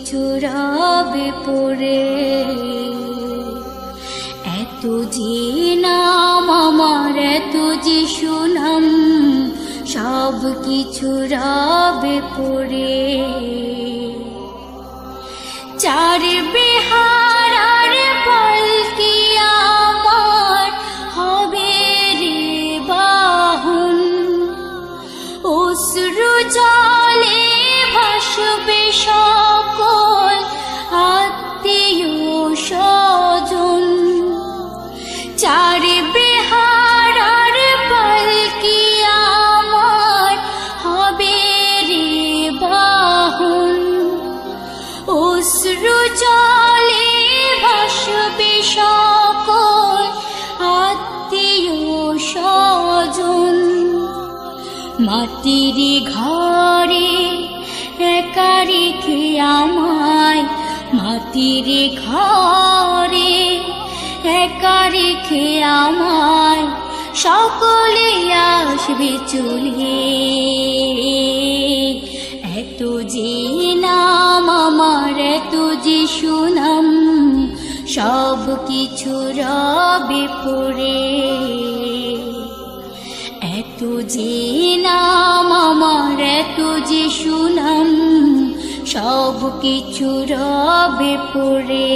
কিছু রবে পড়ে। এত যে নাম আমার, এত যে সুনাম, সব কিছু রবে পড়ে। চার বিহার আর পালকি আমার হবে রে বাহন, অশ্রু জলে ভাসবে সকল আত্মীয় স্বজন। চার বিহার আর পালকি আমার হবে রে বাহন, অশ্রু জলে ভাসবে সকল আত্মীয় স্বজন। মাটির ঘরে একা রেখে আমায়, মাটির ঘরে একা রেখে আমায়, সকলে আসবে চলে। এত যে নাম আমার, এত যে সুনাম, সব কিছু রবে পড়ে। এত যে নাম আমার, এত যে সুনাম, সব কিছু রবে পড়ে।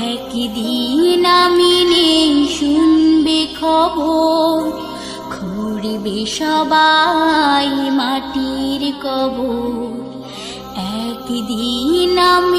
একদিন আমি নেই শুনবে খবর, খুঁড়বে সবাই মাটির কবর। একদিন আমি